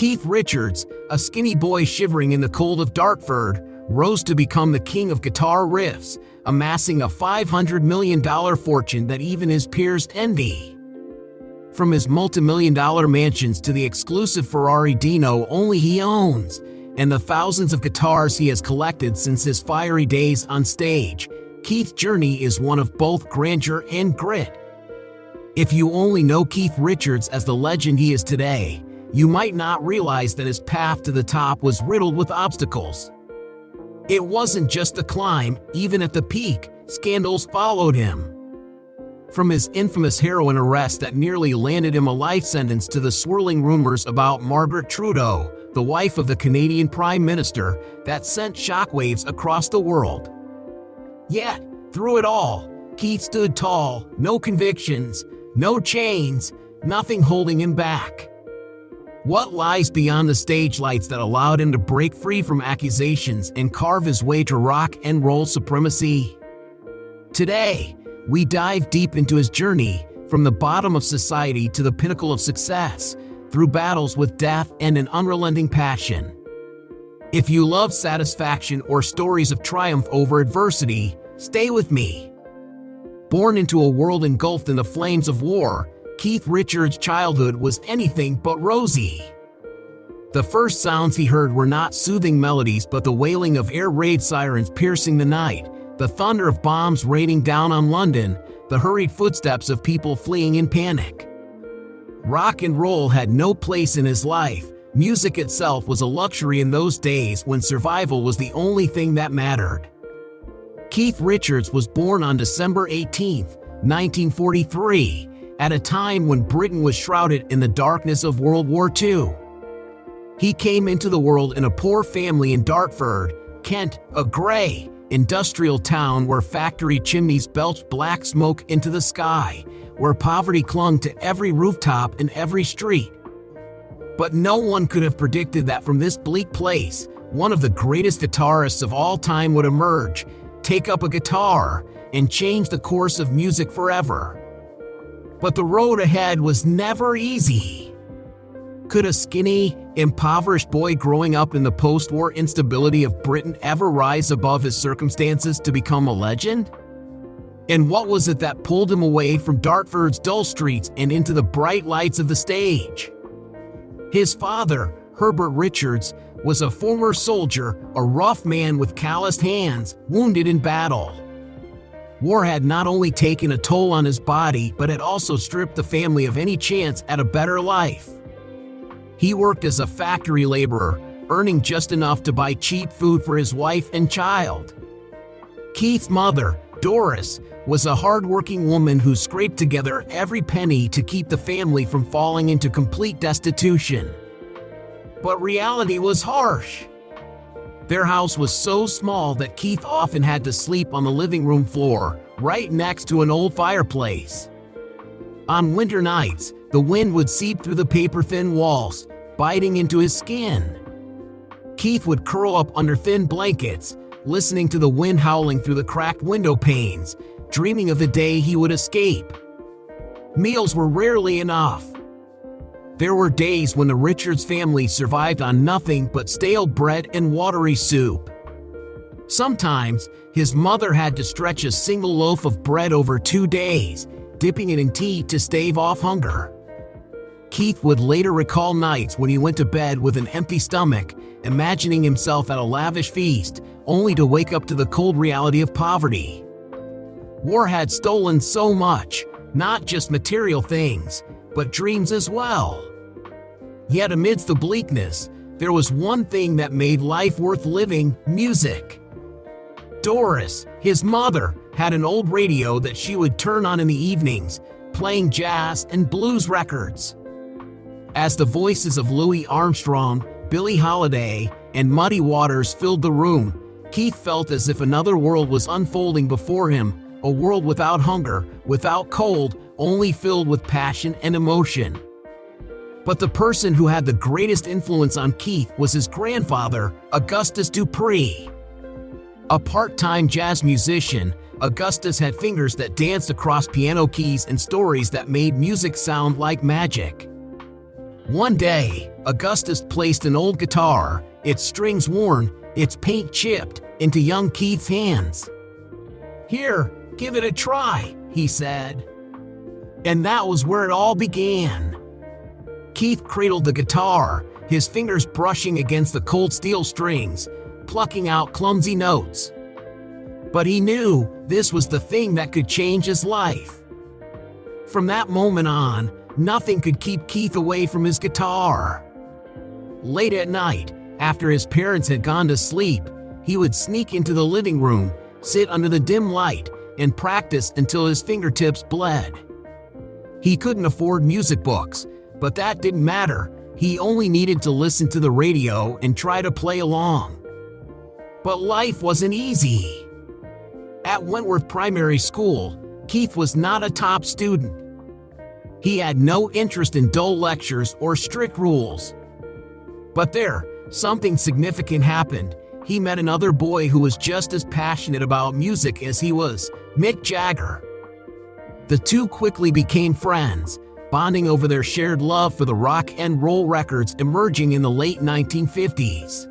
Keith Richards, a skinny boy shivering in the cold of Dartford, rose to become the king of guitar riffs, amassing a $500 million fortune that even his peers envy. From his multi-million-dollar mansions to the exclusive Ferrari Dino only he owns, and the thousands of guitars he has collected since his fiery days on stage, Keith's journey is one of both grandeur and grit. If you only know Keith Richards as the legend he is today, you might not realize that his path to the top was riddled with obstacles. It wasn't just a climb. Even at the peak, scandals followed him. From his infamous heroin arrest that nearly landed him a life sentence to the swirling rumors about Margaret Trudeau, the wife of the Canadian Prime Minister, that sent shockwaves across the world. Yet, through it all, Keith stood tall, no convictions, no chains, nothing holding him back. What lies beyond the stage lights that allowed him to break free from accusations and carve his way to rock and roll supremacy? Today, we dive deep into his journey, from the bottom of society to the pinnacle of success, through battles with death and an unrelenting passion. If you love satisfaction or stories of triumph over adversity, stay with me. Born into a world engulfed in the flames of war, Keith Richards' childhood was anything but rosy. The first sounds he heard were not soothing melodies but the wailing of air raid sirens piercing the night, the thunder of bombs raining down on London, the hurried footsteps of people fleeing in panic. Rock and roll had no place in his life. Music itself was a luxury in those days when survival was the only thing that mattered. Keith Richards was born on December 18, 1943, at a time when Britain was shrouded in the darkness of World War II. He came into the world in a poor family in Dartford, Kent, a gray, industrial town where factory chimneys belched black smoke into the sky, where poverty clung to every rooftop and every street. But no one could have predicted that from this bleak place, one of the greatest guitarists of all time would emerge, take up a guitar, and change the course of music forever. But the road ahead was never easy. Could a skinny, impoverished boy growing up in the post-war instability of Britain ever rise above his circumstances to become a legend? And what was it that pulled him away from Dartford's dull streets and into the bright lights of the stage? His father, Herbert Richards, was a former soldier, a rough man with calloused hands, wounded in battle. War had not only taken a toll on his body but had also stripped the family of any chance at a better life. He worked as a factory laborer, earning just enough to buy cheap food for his wife and child. Keith's mother, Doris, was a hard-working woman who scraped together every penny to keep the family from falling into complete destitution. But reality was harsh. Their house was so small that Keith often had to sleep on the living room floor, right next to an old fireplace. On winter nights, the wind would seep through the paper-thin walls, biting into his skin. Keith would curl up under thin blankets, listening to the wind howling through the cracked window panes, dreaming of the day he would escape. Meals were rarely enough. There were days when the Richards family survived on nothing but stale bread and watery soup. Sometimes, his mother had to stretch a single loaf of bread over 2 days, dipping it in tea to stave off hunger. Keith would later recall nights when he went to bed with an empty stomach, imagining himself at a lavish feast, only to wake up to the cold reality of poverty. War had stolen so much, not just material things, but dreams as well. Yet amidst the bleakness, there was one thing that made life worth living: music. Doris, his mother, had an old radio that she would turn on in the evenings, playing jazz and blues records. As the voices of Louis Armstrong, Billie Holiday, and Muddy Waters filled the room, Keith felt as if another world was unfolding before him, a world without hunger, without cold, only filled with passion and emotion. But the person who had the greatest influence on Keith was his grandfather, Augustus Dupree. A part-time jazz musician, Augustus had fingers that danced across piano keys and stories that made music sound like magic. One day, Augustus placed an old guitar, its strings worn, its paint chipped, into young Keith's hands. "Here, give it a try," he said. And that was where it all began. Keith cradled the guitar, his fingers brushing against the cold steel strings, plucking out clumsy notes. But he knew this was the thing that could change his life. From that moment on, nothing could keep Keith away from his guitar. Late at night, after his parents had gone to sleep, he would sneak into the living room, sit under the dim light, and practice until his fingertips bled. He couldn't afford music books, but that didn't matter. He only needed to listen to the radio and try to play along. But life wasn't easy. At Wentworth Primary School, Keith was not a top student. He had no interest in dull lectures or strict rules. But there, something significant happened. He met another boy who was just as passionate about music as he was, Mick Jagger. The two quickly became friends, bonding over their shared love for the rock and roll records emerging in the late 1950s.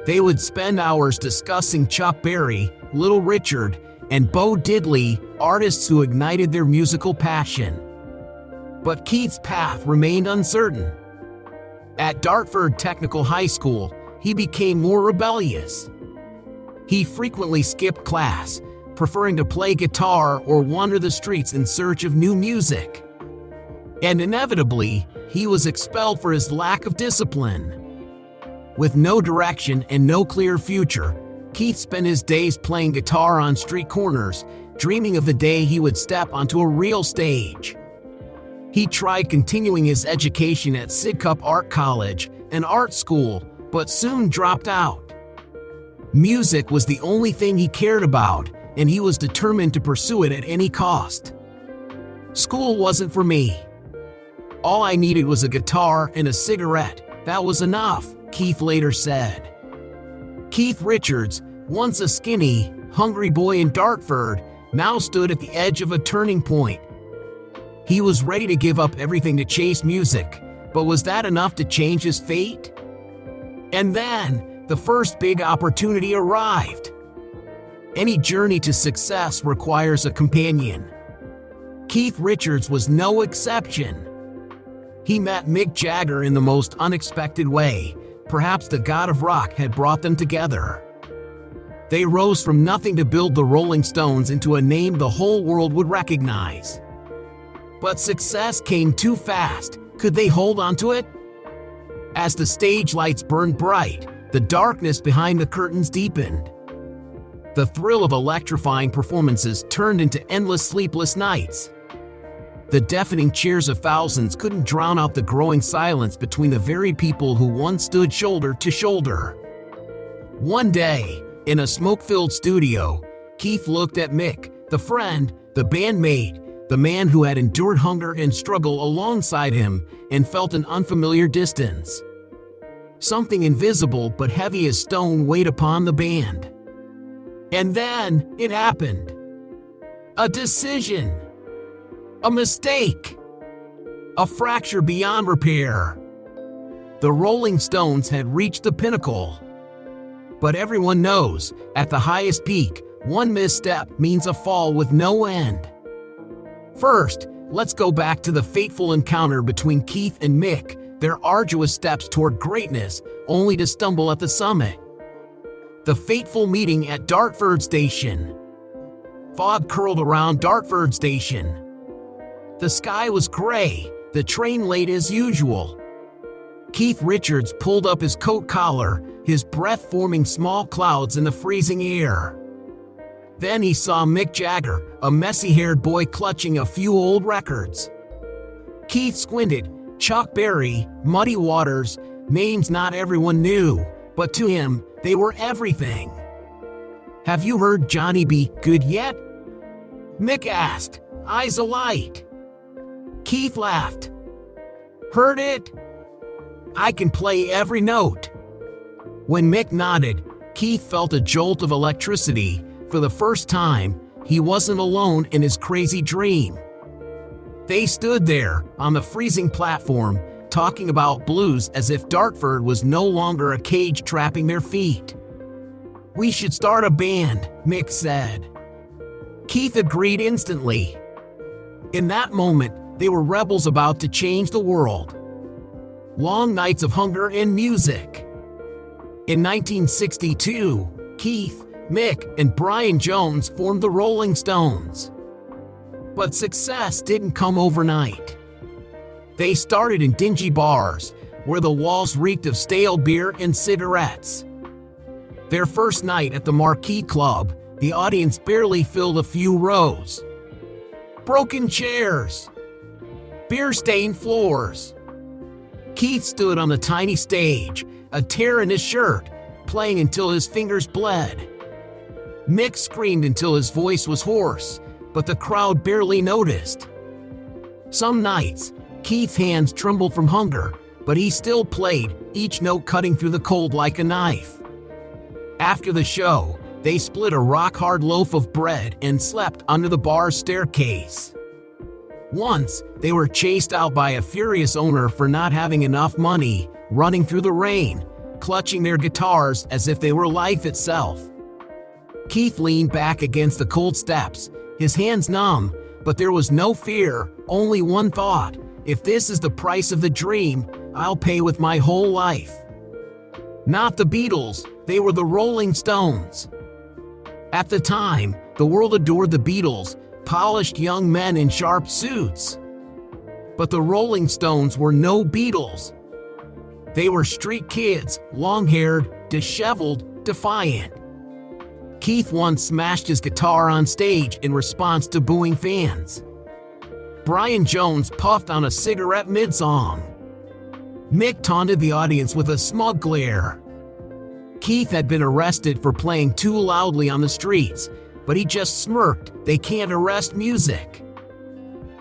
They would spend hours discussing Chuck Berry, Little Richard, and Bo Diddley, artists who ignited their musical passion. But Keith's path remained uncertain. At Dartford Technical High School, he became more rebellious. He frequently skipped class, preferring to play guitar or wander the streets in search of new music. And inevitably, he was expelled for his lack of discipline. With no direction and no clear future, Keith spent his days playing guitar on street corners, dreaming of the day he would step onto a real stage. He tried continuing his education at Sidcup Art College, an art school, but soon dropped out. Music was the only thing he cared about, and he was determined to pursue it at any cost. "School wasn't for me. All I needed was a guitar and a cigarette. That was enough," Keith later said. Keith Richards, once a skinny, hungry boy in Dartford, now stood at the edge of a turning point. He was ready to give up everything to chase music, but was that enough to change his fate? And then, the first big opportunity arrived. Any journey to success requires a companion. Keith Richards was no exception. He met Mick Jagger in the most unexpected way. Perhaps the god of rock had brought them together. They rose from nothing to build the Rolling Stones into a name the whole world would recognize. But success came too fast. Could they hold on to it? As the stage lights burned bright, the darkness behind the curtains deepened. The thrill of electrifying performances turned into endless sleepless nights. The deafening cheers of thousands couldn't drown out the growing silence between the very people who once stood shoulder to shoulder. One day, in a smoke-filled studio, Keith looked at Mick, the friend, the bandmate, the man who had endured hunger and struggle alongside him, and felt an unfamiliar distance. Something invisible but heavy as stone weighed upon the band. And then, it happened. A decision. A mistake. A fracture beyond repair. The Rolling Stones had reached the pinnacle. But everyone knows, at the highest peak, one misstep means a fall with no end. First, let's go back to the fateful encounter between Keith and Mick, their arduous steps toward greatness, only to stumble at the summit. The fateful meeting at Dartford Station. Fog curled around Dartford Station. The sky was gray, the train late as usual. Keith Richards pulled up his coat collar, his breath forming small clouds in the freezing air. Then he saw Mick Jagger, a messy-haired boy clutching a few old records. Keith squinted. Chuck Berry, Muddy Waters, names not everyone knew, but to him, they were everything. "Have you heard Johnny B. Good yet?" Mick asked, eyes alight. Keith laughed. "Heard it? I can play every note." When Mick nodded, Keith felt a jolt of electricity. For the first time, he wasn't alone in his crazy dream. They stood there, on the freezing platform, talking about blues as if Dartford was no longer a cage trapping their feet. "We should start a band," Mick said. Keith agreed instantly. In that moment, they were rebels about to change the world. Long nights of hunger and music. In 1962, Keith, Mick, and Brian Jones formed the Rolling Stones. But success didn't come overnight. They started in dingy bars, where the walls reeked of stale beer and cigarettes. Their first night at the Marquee Club, the audience barely filled a few rows. Broken chairs. Beer-stained floors. Keith stood on the tiny stage, a tear in his shirt, playing until his fingers bled. Mick screamed until his voice was hoarse, but the crowd barely noticed. Some nights, Keith's hands trembled from hunger, but he still played, each note cutting through the cold like a knife. After the show, they split a rock-hard loaf of bread and slept under the bar's staircase. Once, they were chased out by a furious owner for not having enough money, running through the rain, clutching their guitars as if they were life itself. Keith leaned back against the cold steps, his hands numb, but there was no fear, only one thought: if this is the price of the dream, I'll pay with my whole life. Not the Beatles, they were the Rolling Stones. At the time, the world adored the Beatles, polished young men in sharp suits. But the Rolling Stones were no Beatles. They were street kids, long-haired, disheveled, defiant. Keith once smashed his guitar on stage in response to booing fans. Brian Jones puffed on a cigarette mid-song. Mick taunted the audience with a smug glare. Keith had been arrested for playing too loudly on the streets, but he just smirked. They can't arrest music.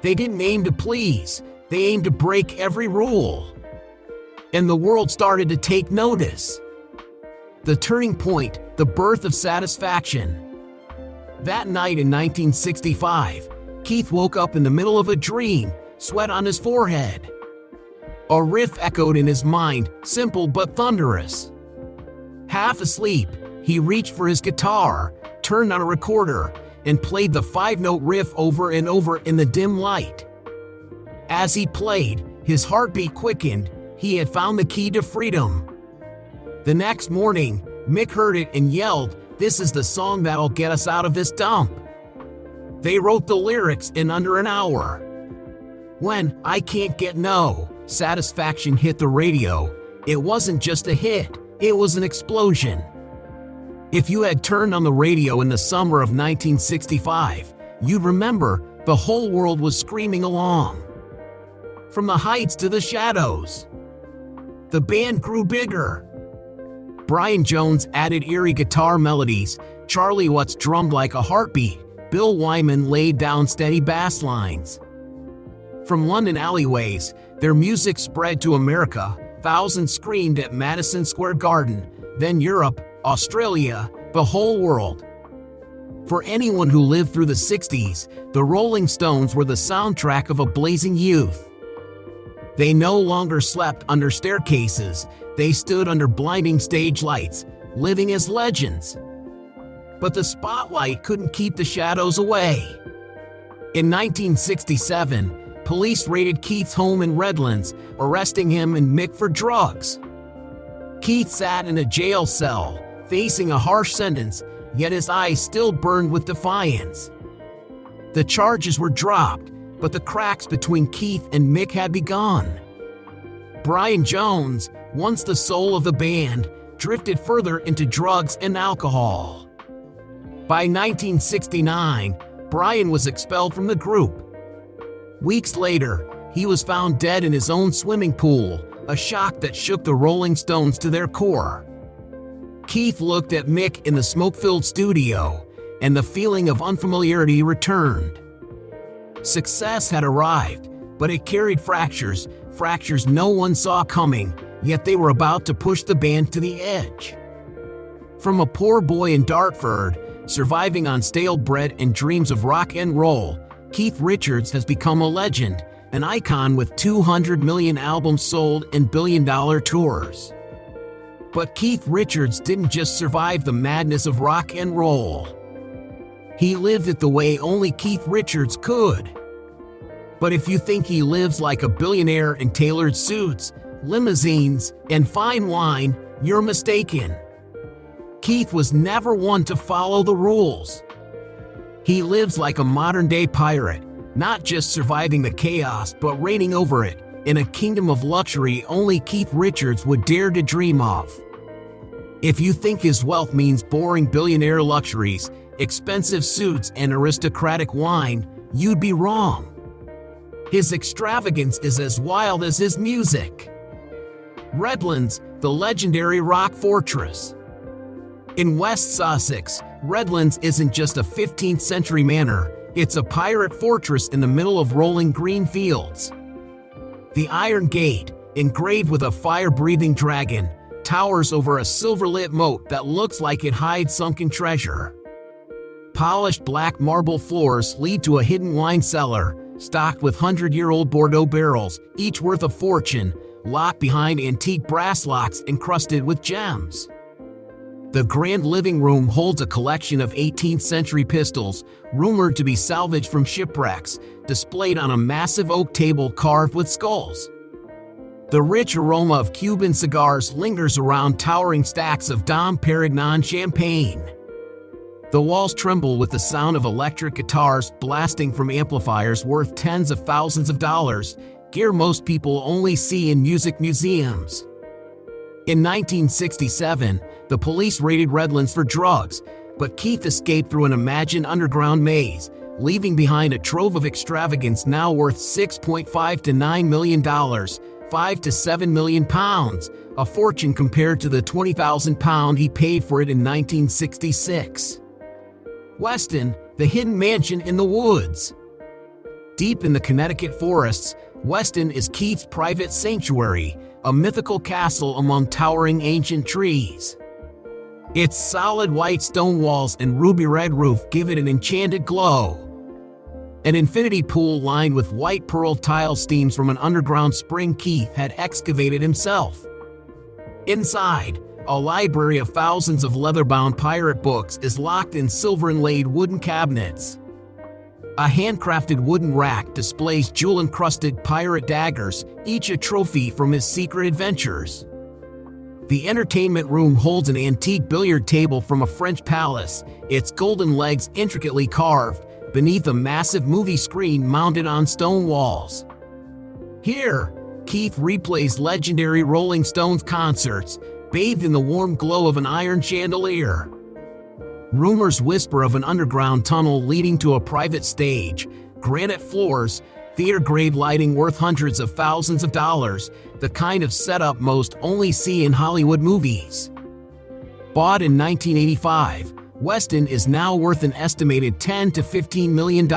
They didn't aim to please, they aimed to break every rule. And the world started to take notice. The turning point, the birth of satisfaction. That night in 1965, Keith woke up in the middle of a dream, sweat on his forehead. A riff echoed in his mind, simple but thunderous. Half asleep, he reached for his guitar, turned on a recorder, and played the five-note riff over and over in the dim light. As he played, his heartbeat quickened. He had found the key to freedom. The next morning, Mick heard it and yelled, "This is the song that'll get us out of this dump." They wrote the lyrics in under an hour. When "I Can't Get No" Satisfaction hit the radio, it wasn't just a hit, it was an explosion. If you had turned on the radio in the summer of 1965, you'd remember the whole world was screaming along. From the heights to the shadows. The band grew bigger. Brian Jones added eerie guitar melodies, Charlie Watts drummed like a heartbeat, Bill Wyman laid down steady bass lines. From London alleyways, their music spread to America. Thousands screamed at Madison Square Garden, then Europe, Australia, the whole world. For anyone who lived through the 60s, the Rolling Stones were the soundtrack of a blazing youth. They no longer slept under staircases, they stood under blinding stage lights, living as legends. But the spotlight couldn't keep the shadows away. In 1967, police raided Keith's home in Redlands, arresting him and Mick for drugs. Keith sat in a jail cell, facing a harsh sentence, yet his eyes still burned with defiance. The charges were dropped, but the cracks between Keith and Mick had begun. Brian Jones, once the soul of the band, drifted further into drugs and alcohol. By 1969, Brian was expelled from the group. Weeks later, he was found dead in his own swimming pool, a shock that shook the Rolling Stones to their core. Keith looked at Mick in the smoke-filled studio, and the feeling of unfamiliarity returned. Success had arrived, but it carried fractures no one saw coming, yet they were about to push the band to the edge. From a poor boy in Dartford, surviving on stale bread and dreams of rock and roll, Keith Richards has become a legend, an icon with 200 million albums sold and billion-dollar tours. But Keith Richards didn't just survive the madness of rock and roll. He lived it the way only Keith Richards could. But if you think he lives like a billionaire in tailored suits, limousines, and fine wine, you're mistaken. Keith was never one to follow the rules. He lives like a modern-day pirate, not just surviving the chaos but reigning over it, in a kingdom of luxury only Keith Richards would dare to dream of. If you think his wealth means boring billionaire luxuries, expensive suits, and aristocratic wine, you'd be wrong. His extravagance is as wild as his music. Redlands, the legendary rock fortress. In West Sussex, Redlands isn't just a 15th century manor, it's a pirate fortress in the middle of rolling green fields. The Iron Gate, engraved with a fire-breathing dragon, towers over a silver-lit moat that looks like it hides sunken treasure. Polished black marble floors lead to a hidden wine cellar, stocked with 100-year-old Bordeaux barrels, each worth a fortune, locked behind antique brass locks encrusted with gems. The grand living room holds a collection of 18th century pistols, rumored to be salvaged from shipwrecks, displayed on a massive oak table carved with skulls. The rich aroma of Cuban cigars lingers around towering stacks of Dom Perignon champagne. The walls tremble with the sound of electric guitars blasting from amplifiers worth tens of thousands of dollars, gear most people only see in music museums. In 1967, the police raided Redlands for drugs, but Keith escaped through an imagined underground maze, leaving behind a trove of extravagance now worth $6.5 to $9 million, £5 to £7 million, a fortune compared to the £20,000 he paid for it in 1966. Weston, the hidden mansion in the woods. Deep in the Connecticut forests, Weston is Keith's private sanctuary, a mythical castle among towering ancient trees. Its solid white stone walls and ruby red roof give it an enchanted glow. An infinity pool lined with white pearl tile steams from an underground spring Keith had excavated himself. Inside, a library of thousands of leather-bound pirate books is locked in silver-inlaid wooden cabinets. A handcrafted wooden rack displays jewel-encrusted pirate daggers, each a trophy from his secret adventures. The entertainment room holds an antique billiard table from a French palace, its golden legs intricately carved, beneath a massive movie screen mounted on stone walls. Here, Keith replays legendary Rolling Stones concerts, bathed in the warm glow of an iron chandelier. Rumors whisper of an underground tunnel leading to a private stage, granite floors, theater-grade lighting worth hundreds of thousands of dollars, the kind of setup most only see in Hollywood movies. Bought in 1985, Weston is now worth an estimated $10 to $15 million,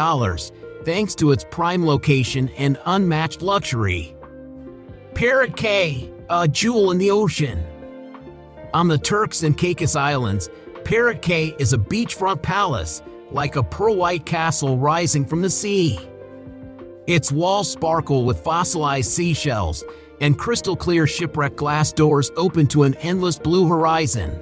thanks to its prime location and unmatched luxury. Parrot Cay, a jewel in the ocean. On the Turks and Caicos Islands, Parrot Cay is a beachfront palace, like a pearl-white castle rising from the sea. Its walls sparkle with fossilized seashells, and crystal-clear shipwreck glass doors open to an endless blue horizon.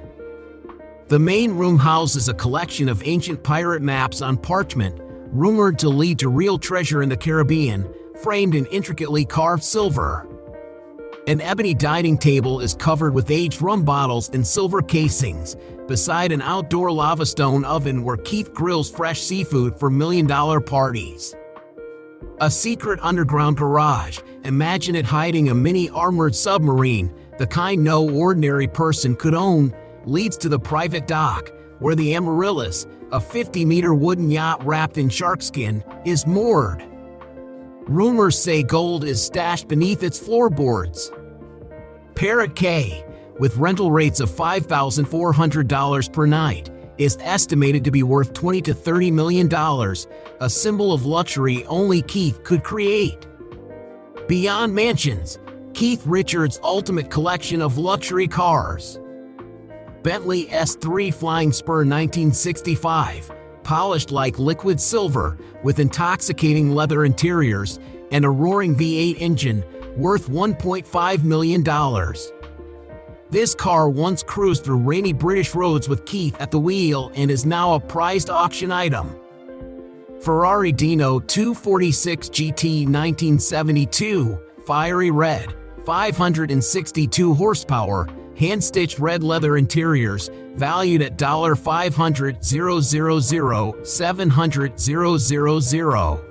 The main room houses a collection of ancient pirate maps on parchment, rumored to lead to real treasure in the Caribbean, framed in intricately carved silver. An ebony dining table is covered with aged rum bottles in silver casings, beside an outdoor lava stone oven where Keith grills fresh seafood for million-dollar parties. A secret underground garage, imagine it hiding a mini armored submarine, the kind no ordinary person could own, leads to the private dock, where the Amaryllis, a 50-meter wooden yacht wrapped in sharkskin, is moored. Rumors say gold is stashed beneath its floorboards. Parrot Cay, with rental rates of $5,400 per night, is estimated to be worth $20 to $30 million, a symbol of luxury only Keith could create. Beyond mansions, Keith Richards' ultimate collection of luxury cars. Bentley S3 Flying Spur 1965, polished like liquid silver, with intoxicating leather interiors and a roaring V8 engine worth $1.5 million. This car once cruised through rainy British roads with Keith at the wheel and is now a prized auction item. Ferrari Dino 246 GT 1972, fiery red, 562 horsepower, hand-stitched red leather interiors, valued at $500,000-700,000.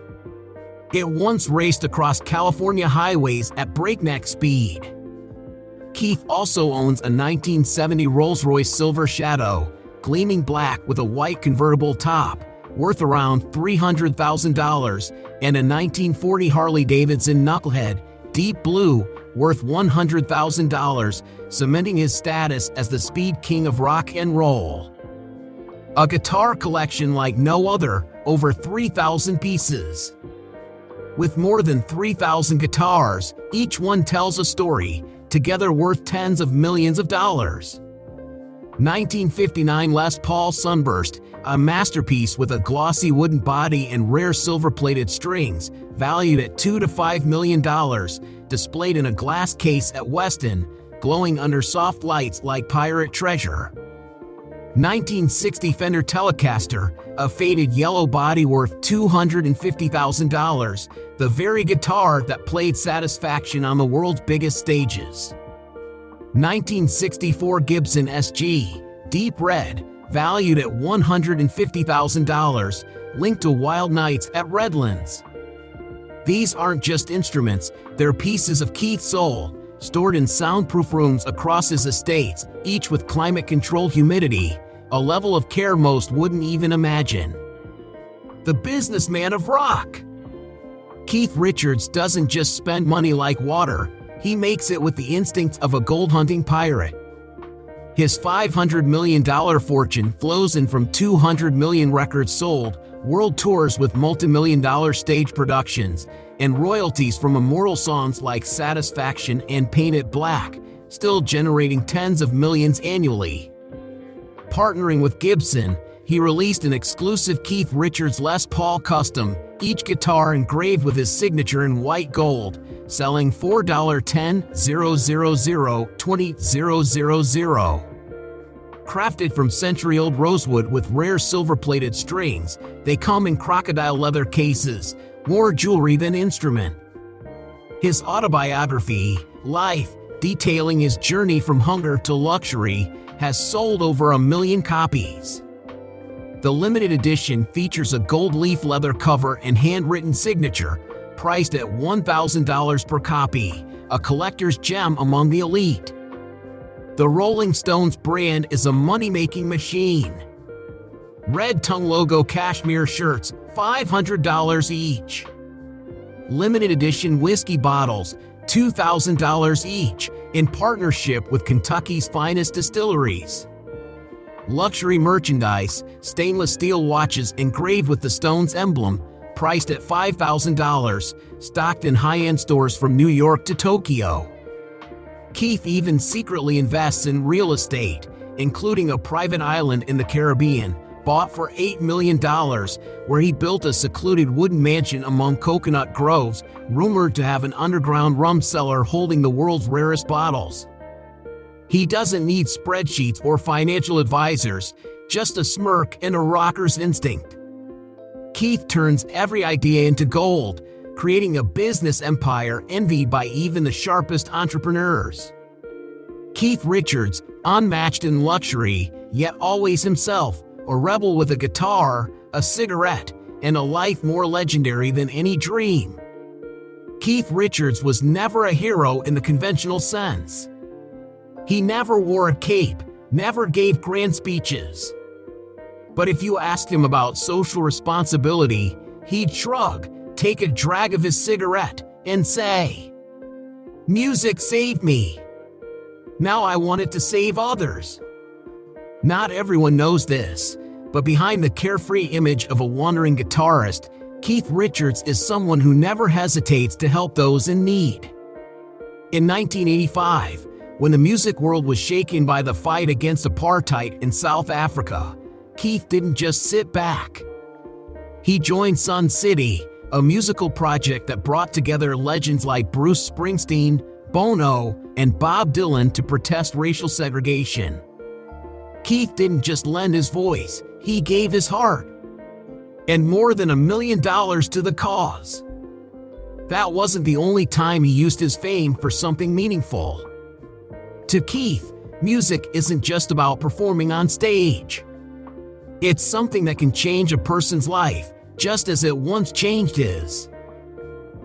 It once raced across California highways at breakneck speed. Keith also owns a 1970 Rolls-Royce Silver Shadow, gleaming black with a white convertible top, worth around $300,000, and a 1940 Harley-Davidson Knucklehead, deep blue, worth $100,000, cementing his status as the speed king of rock and roll. A guitar collection like no other, over 3,000 pieces. With more than 3,000 guitars, each one tells a story, together worth tens of millions of dollars. 1959 Les Paul Sunburst, a masterpiece with a glossy wooden body and rare silver-plated strings, valued at $2 to $5 million, displayed in a glass case at Weston, glowing under soft lights like pirate treasure. 1960 Fender Telecaster, a faded yellow body worth $250,000, the very guitar that played Satisfaction on the world's biggest stages. 1964 Gibson SG, deep red, valued at $150,000, linked to wild nights at Redlands. These aren't just instruments, they're pieces of Keith's soul, stored in soundproof rooms across his estates, each with climate-controlled humidity, a level of care most wouldn't even imagine. The businessman of rock. Keith Richards doesn't just spend money like water, he makes it with the instincts of a gold-hunting pirate. His $500 million fortune flows in from 200 million records sold, world tours with multi-million-dollar stage productions, and royalties from immortal songs like Satisfaction and Paint It Black, still generating tens of millions annually. Partnering with Gibson, he released an exclusive Keith Richards Les Paul Custom, each guitar engraved with his signature in white gold, selling for $10,000-20,000. Crafted from century-old rosewood with rare silver-plated strings, they come in crocodile leather cases, more jewelry than instrument. His autobiography, Life, detailing his journey from hunger to luxury, has sold over 1 million copies. The limited edition features a gold leaf leather cover and handwritten signature, priced at $1,000 per copy, a collector's gem among the elite. The Rolling Stones brand is a money-making machine. Red Tongue logo cashmere shirts, $500 each. Limited edition whiskey bottles, $2,000 each, in partnership with Kentucky's finest distilleries. Luxury merchandise, stainless steel watches engraved with the Stones emblem, priced at $5,000, stocked in high-end stores from New York to Tokyo. Keith even secretly invests in real estate, including a private island in the Caribbean, bought for $8 million, where he built a secluded wooden mansion among coconut groves, rumored to have an underground rum cellar holding the world's rarest bottles. He doesn't need spreadsheets or financial advisors, just a smirk and a rocker's instinct. Keith turns every idea into gold, creating a business empire envied by even the sharpest entrepreneurs. Keith Richards, unmatched in luxury, yet always himself, a rebel with a guitar, a cigarette, and a life more legendary than any dream. Keith Richards was never a hero in the conventional sense. He never wore a cape, never gave grand speeches. But if you asked him about social responsibility, he'd shrug, take a drag of his cigarette, and say, "Music saved me. Now I want it to save others." Not everyone knows this, but behind the carefree image of a wandering guitarist, Keith Richards is someone who never hesitates to help those in need. In 1985, when the music world was shaken by the fight against apartheid in South Africa, Keith didn't just sit back. He joined Sun City, a musical project that brought together legends like Bruce Springsteen, Bono, and Bob Dylan to protest racial segregation. Keith didn't just lend his voice, he gave his heart. And more than $1 million to the cause. That wasn't the only time he used his fame for something meaningful. To Keith, music isn't just about performing on stage. It's something that can change a person's life, just as it once changed his.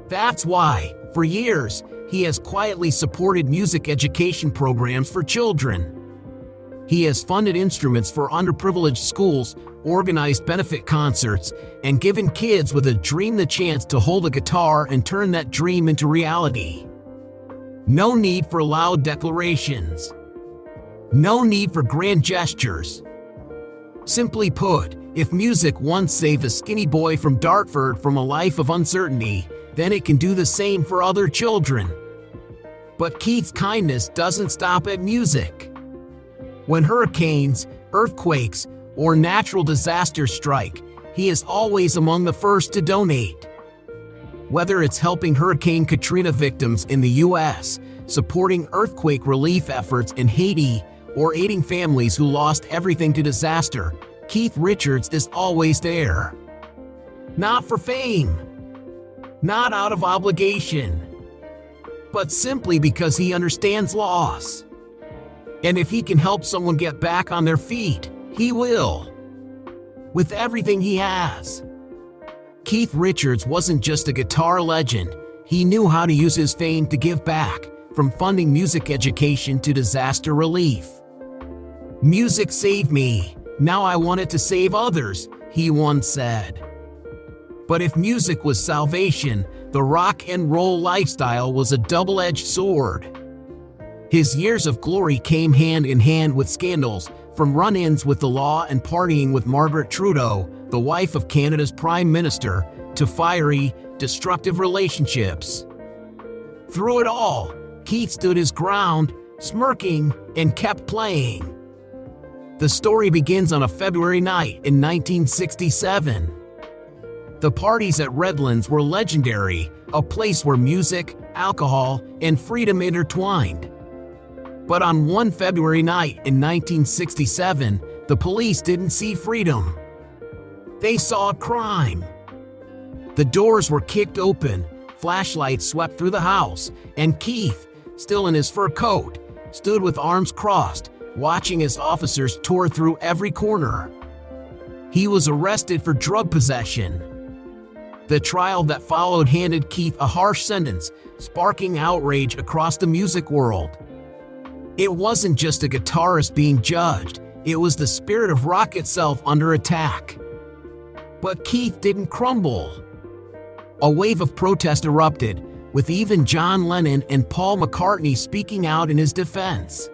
That's why, for years, he has quietly supported music education programs for children. He has funded instruments for underprivileged schools, organized benefit concerts, and given kids with a dream the chance to hold a guitar and turn that dream into reality. No need for loud declarations. No need for grand gestures. Simply put, if music once saved a skinny boy from Dartford from a life of uncertainty, then it can do the same for other children. But Keith's kindness doesn't stop at music. When hurricanes, earthquakes, or natural disasters strike, he is always among the first to donate. Whether it's helping Hurricane Katrina victims in the U.S., supporting earthquake relief efforts in Haiti, or aiding families who lost everything to disaster, Keith Richards is always there. Not for fame, not out of obligation, but simply because he understands loss. And if he can help someone get back on their feet, he will. With everything he has. Keith Richards wasn't just a guitar legend, he knew how to use his fame to give back, from funding music education to disaster relief. "Music saved me, now I want it to save others," he once said. But if music was salvation, the rock and roll lifestyle was a double-edged sword. His years of glory came hand in hand with scandals, from run-ins with the law and partying with Margaret Trudeau, the wife of Canada's Prime Minister, to fiery, destructive relationships. Through it all, Keith stood his ground, smirking, and kept playing. The story begins on a February night in 1967. The parties at Redlands were legendary, a place where music, alcohol, and freedom intertwined. But on one February night in 1967, the police didn't see freedom. They saw crime. The doors were kicked open, flashlights swept through the house, and Keith, still in his fur coat, stood with arms crossed, watching as officers tore through every corner. He was arrested for drug possession. The trial that followed handed Keith a harsh sentence, sparking outrage across the music world. It wasn't just a guitarist being judged, it was the spirit of rock itself under attack. But Keith didn't crumble. A wave of protest erupted, with even John Lennon and Paul McCartney speaking out in his defense.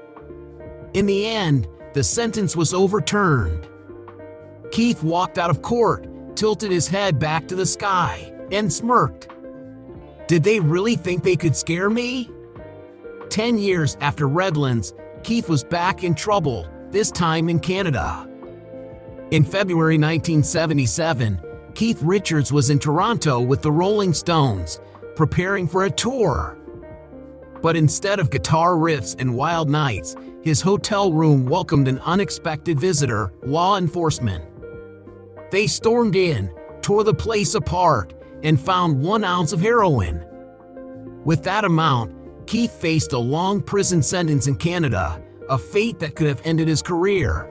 In the end, the sentence was overturned. Keith walked out of court, tilted his head back to the sky, and smirked. Did they really think they could scare me? 10 years after Redlands, Keith was back in trouble, this time in Canada. In February 1977, Keith Richards was in Toronto with the Rolling Stones, preparing for a tour. But instead of guitar riffs and wild nights, his hotel room welcomed an unexpected visitor, law enforcement. They stormed in, tore the place apart, and found 1 ounce of heroin. With that amount, Keith faced a long prison sentence in Canada, a fate that could have ended his career.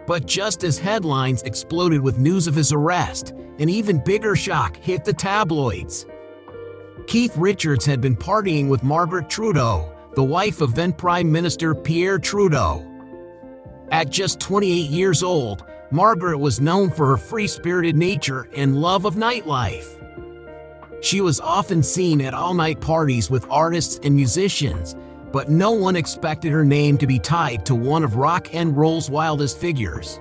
But just as headlines exploded with news of his arrest, an even bigger shock hit the tabloids. Keith Richards had been partying with Margaret Trudeau, the wife of then Prime Minister Pierre Trudeau. At just 28 years old, Margaret was known for her free-spirited nature and love of nightlife. She was often seen at all-night parties with artists and musicians, but no one expected her name to be tied to one of rock and roll's wildest figures.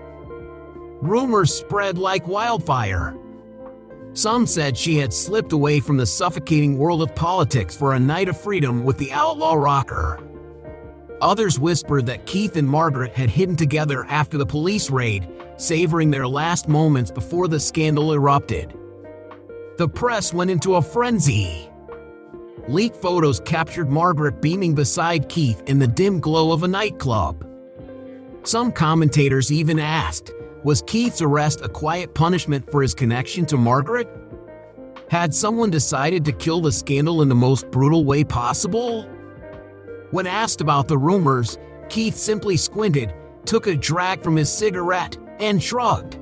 Rumors spread like wildfire. Some said she had slipped away from the suffocating world of politics for a night of freedom with the outlaw rocker. Others whispered that Keith and Margaret had hidden together after the police raid, savoring their last moments before the scandal erupted. The press went into a frenzy. Leaked photos captured Margaret beaming beside Keith in the dim glow of a nightclub. Some commentators even asked, was Keith's arrest a quiet punishment for his connection to Margaret? Had someone decided to kill the scandal in the most brutal way possible? When asked about the rumors, Keith simply squinted, took a drag from his cigarette, and shrugged.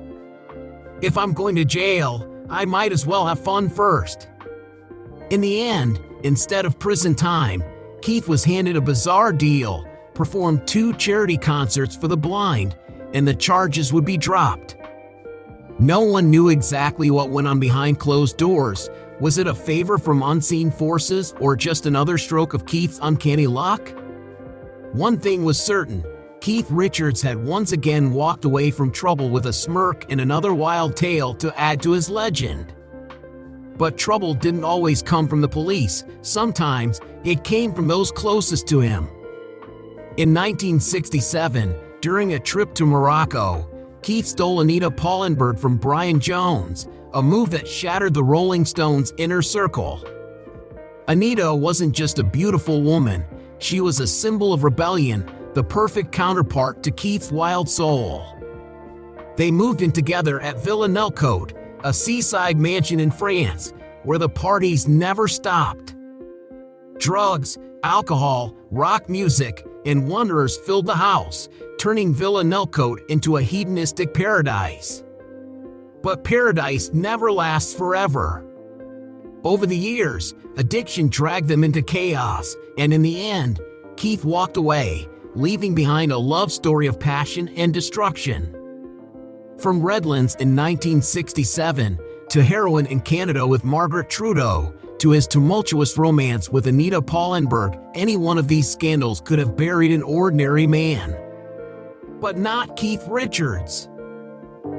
If I'm going to jail, I might as well have fun first. In the end, instead of prison time, Keith was handed a bizarre deal, performed 2 charity concerts for the blind, and the charges would be dropped. No one knew exactly what went on behind closed doors. Was it a favor from unseen forces or just another stroke of Keith's uncanny luck? One thing was certain, Keith Richards had once again walked away from trouble with a smirk and another wild tale to add to his legend. But trouble didn't always come from the police. Sometimes it came from those closest to him. In 1967, during a trip to Morocco, Keith stole Anita Pallenberg from Brian Jones, a move that shattered the Rolling Stones' inner circle. Anita wasn't just a beautiful woman, she was a symbol of rebellion, the perfect counterpart to Keith's wild soul. They moved in together at Villa Nelcote, a seaside mansion in France, where the parties never stopped. Drugs, alcohol, rock music, and wanderers filled the house, turning Villa Nelcote into a hedonistic paradise. But paradise never lasts forever. Over the years, addiction dragged them into chaos, and in the end, Keith walked away, leaving behind a love story of passion and destruction. From Redlands in 1967, to heroin in Canada with Margaret Trudeau, to his tumultuous romance with Anita Pallenberg, any one of these scandals could have buried an ordinary man. But not Keith Richards.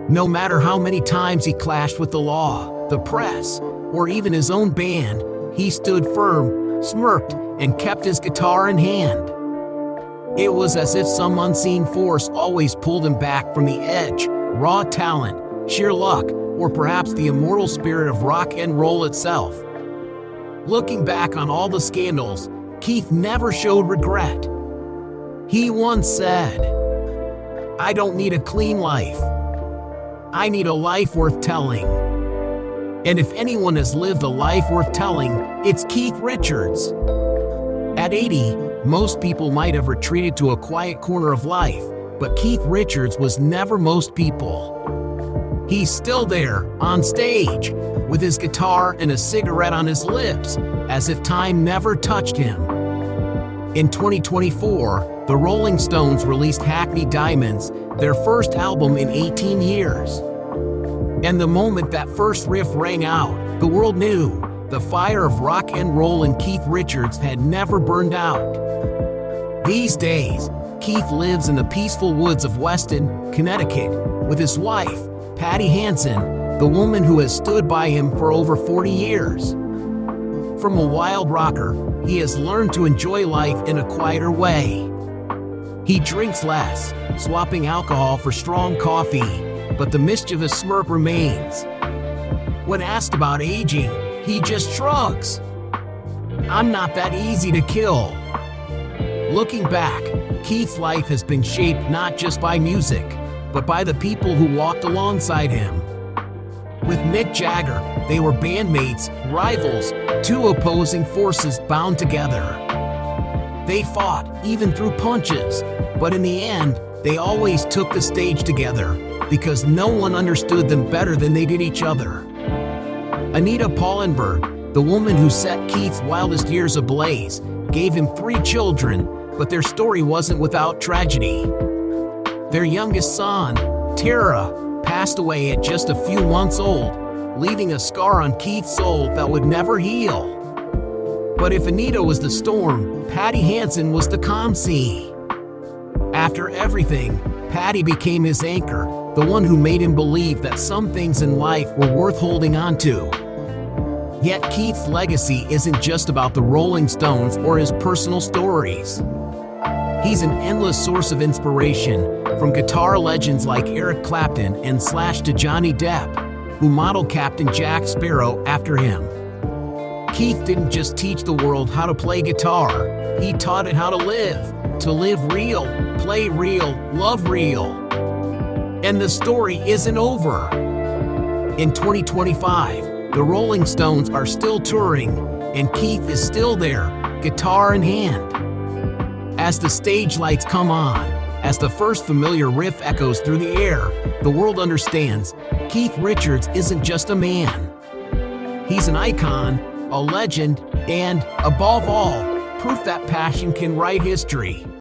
No matter how many times he clashed with the law, the press, or even his own band, he stood firm, smirked, and kept his guitar in hand. It was as if some unseen force always pulled him back from the edge, raw talent, sheer luck, or perhaps the immortal spirit of rock and roll itself. Looking back on all the scandals, Keith never showed regret. He once said, "I don't need a clean life. I need a life worth telling." And if anyone has lived a life worth telling, it's Keith Richards. At 80, most people might have retreated to a quiet corner of life, but Keith Richards was never most people. He's still there, on stage, with his guitar and a cigarette on his lips, as if time never touched him. In 2024, the Rolling Stones released Hackney Diamonds, their first album in 18 years. And the moment that first riff rang out, the world knew the fire of rock and roll in Keith Richards had never burned out. These days, Keith lives in the peaceful woods of Weston, Connecticut, with his wife, Patti Hanson, the woman who has stood by him for over 40 years. From a wild rocker, he has learned to enjoy life in a quieter way. He drinks less, swapping alcohol for strong coffee, but the mischievous smirk remains. When asked about aging, he just shrugs. "I'm not that easy to kill." Looking back, Keith's life has been shaped not just by music, but by the people who walked alongside him. With Mick Jagger, they were bandmates, rivals, two opposing forces bound together. They fought, even through punches, but in the end, they always took the stage together, because no one understood them better than they did each other. Anita Pallenberg, the woman who set Keith's wildest years ablaze, gave him 3 children, but their story wasn't without tragedy. Their youngest son, Tara, passed away at just a few months old, leaving a scar on Keith's soul that would never heal. But if Anita was the storm, Patti Hanson was the calm sea. After everything, Patti became his anchor, the one who made him believe that some things in life were worth holding on to. Yet Keith's legacy isn't just about the Rolling Stones or his personal stories. He's an endless source of inspiration, from guitar legends like Eric Clapton and Slash to Johnny Depp, who modeled Captain Jack Sparrow after him. Keith didn't just teach the world how to play guitar, he taught it how to live real, play real, love real. And the story isn't over. In 2025, the Rolling Stones are still touring, and Keith is still there, guitar in hand. As the stage lights come on, as the first familiar riff echoes through the air, the world understands Keith Richards isn't just a man. He's an icon, a legend, and, above all, proof that passion can write history.